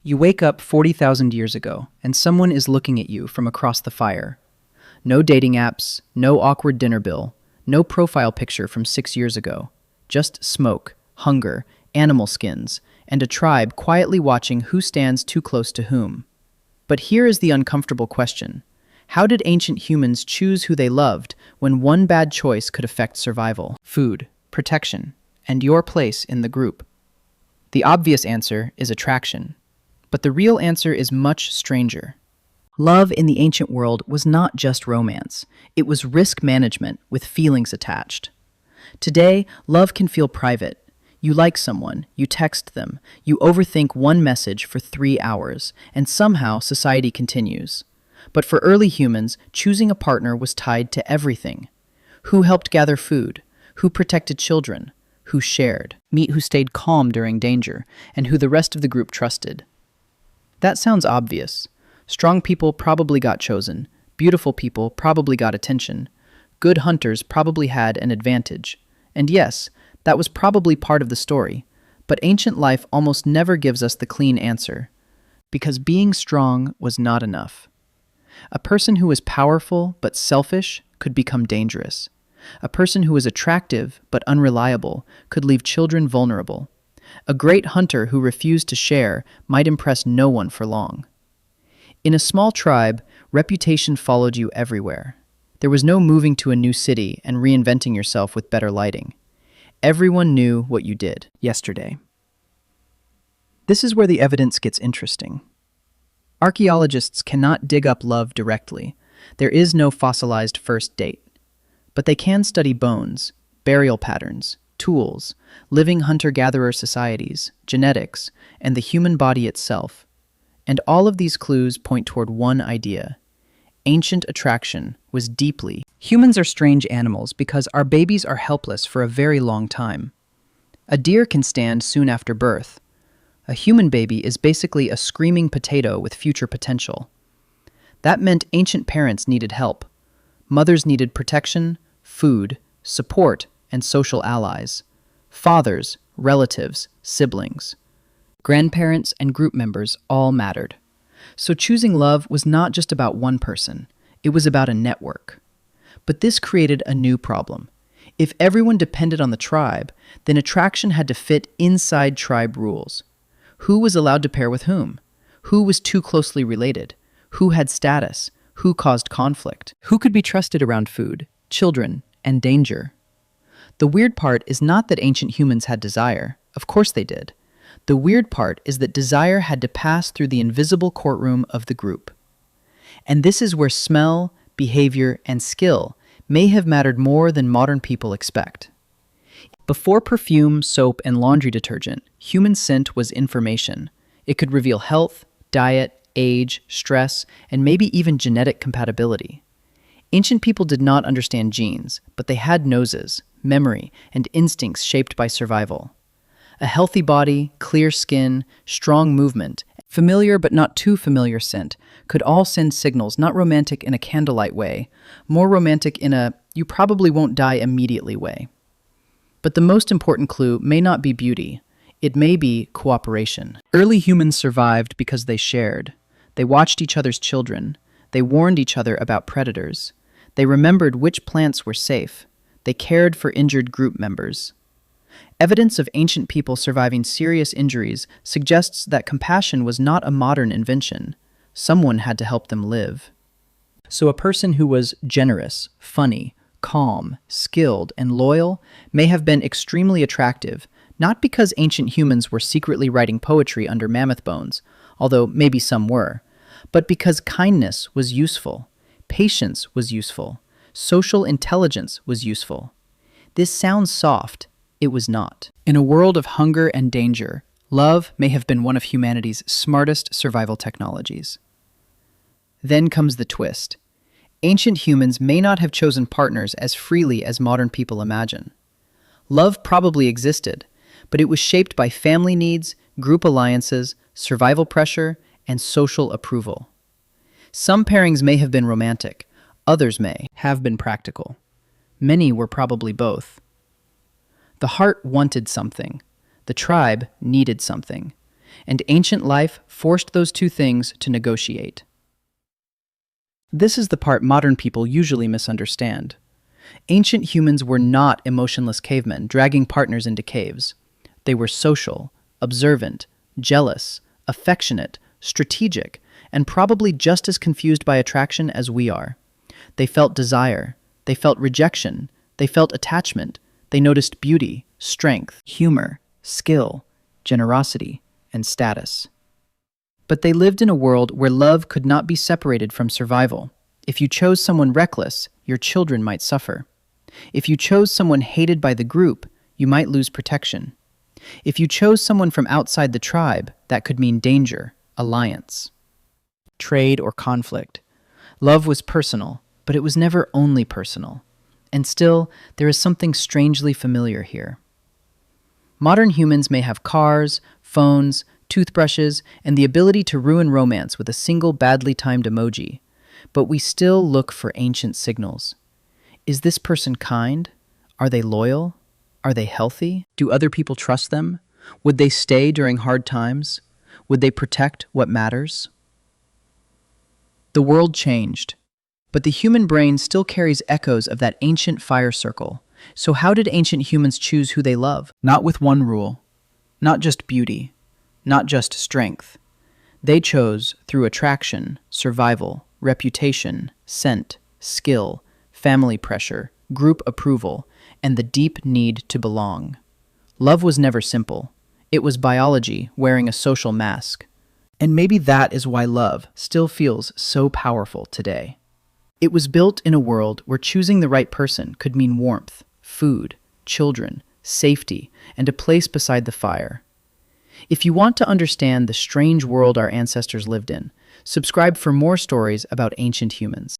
You wake up 40,000 years ago, and someone is looking at you from across the fire. No dating apps, no awkward dinner bill, no profile picture from 6 years ago. Just smoke, hunger, animal skins, and a tribe quietly watching who stands too close to whom. But here is the uncomfortable question. How did ancient humans choose who they loved when one bad choice could affect survival, food, protection, and your place in the group? The obvious answer is attraction. But the real answer is much stranger. Love in the ancient world was not just romance. It was risk management with feelings attached. Today, love can feel private. You like someone, you text them, you overthink one message for 3 hours, and somehow society continues. But for early humans, choosing a partner was tied to everything. Who helped gather food? Who protected children? Who shared? Meet who stayed calm during danger, and who the rest of the group trusted. That sounds obvious. Strong people probably got chosen. Beautiful people probably got attention. Good hunters probably had an advantage. And yes, that was probably part of the story. But ancient life almost never gives us the clean answer. Because being strong was not enough. A person who was powerful but selfish could become dangerous. A person who was attractive but unreliable could leave children vulnerable. A great hunter who refused to share might impress no one for long. In a small tribe, reputation followed you everywhere. There was no moving to a new city and reinventing yourself with better lighting. Everyone knew what you did yesterday. This is where the evidence gets interesting. Archaeologists cannot dig up love directly. There is no fossilized first date. But they can study bones, burial patterns, tools, living hunter-gatherer societies, genetics, and the human body itself. And all of these clues point toward one idea. Ancient attraction was deeply. Humans are strange animals because our babies are helpless for a very long time. A deer can stand soon after birth. A human baby is basically a screaming potato with future potential. That meant ancient parents needed help. Mothers needed protection, food, support, and social allies. Fathers, relatives, siblings. Grandparents and group members all mattered. So choosing love was not just about one person. It was about a network. But this created a new problem. If everyone depended on the tribe, then attraction had to fit inside tribe rules. Who was allowed to pair with whom? Who was too closely related? Who had status? Who caused conflict? Who could be trusted around food, children, and danger? The weird part is not that ancient humans had desire. Of course they did. The weird part is that desire had to pass through the invisible courtroom of the group. And this is where smell, behavior, and skill may have mattered more than modern people expect. Before perfume, soap, and laundry detergent, human scent was information. It could reveal health, diet, age, stress, and maybe even genetic compatibility. Ancient people did not understand genes, but they had noses, memory, and instincts shaped by survival. A healthy body, clear skin, strong movement, familiar but not too familiar scent could all send signals not romantic in a candlelight way, more romantic in a you probably won't die immediately way. But the most important clue may not be beauty. It may be cooperation. Early humans survived because they shared. They watched each other's children. They warned each other about predators. They remembered which plants were safe. They cared for injured group members. Evidence of ancient people surviving serious injuries suggests that compassion was not a modern invention. Someone had to help them live. So a person who was generous, funny, calm, skilled, and loyal may have been extremely attractive, not because ancient humans were secretly writing poetry under mammoth bones, although maybe some were, but because kindness was useful, patience was useful, social intelligence was useful. This sounds soft. It was not. In a world of hunger and danger, love may have been one of humanity's smartest survival technologies. Then comes the twist. Ancient humans may not have chosen partners as freely as modern people imagine. Love probably existed, but it was shaped by family needs, group alliances, survival pressure, and social approval. Some pairings may have been romantic, others may have been practical. Many were probably both. The heart wanted something. The tribe needed something. and ancient life forced those two things to negotiate. This is the part modern people usually misunderstand. Ancient humans were not emotionless cavemen dragging partners into caves. They were social, observant, jealous, affectionate, strategic, and probably just as confused by attraction as we are. They felt desire, they felt rejection, they felt attachment, they noticed beauty, strength, humor, skill, generosity, and status. But they lived in a world where love could not be separated from survival. If you chose someone reckless, your children might suffer. If you chose someone hated by the group, you might lose protection. If you chose someone from outside the tribe, that could mean danger, alliance, trade, or conflict. Love was personal, but it was never only personal. And still, there is something strangely familiar here. Modern humans may have cars, phones, toothbrushes, and the ability to ruin romance with a single badly timed emoji, but we still look for ancient signals. Is this person kind? Are they loyal? Are they healthy? Do other people trust them? Would they stay during hard times? Would they protect what matters? The world changed, but the human brain still carries echoes of that ancient fire circle. So how did ancient humans choose who they love? Not with one rule, not just beauty, not just strength. They chose through attraction, survival, reputation, scent, skill, family pressure, group approval, and the deep need to belong. Love was never simple. It was biology wearing a social mask. And maybe that is why love still feels so powerful today. It was built in a world where choosing the right person could mean warmth, food, children, safety, and a place beside the fire. If you want to understand the strange world our ancestors lived in, subscribe for more stories about ancient humans.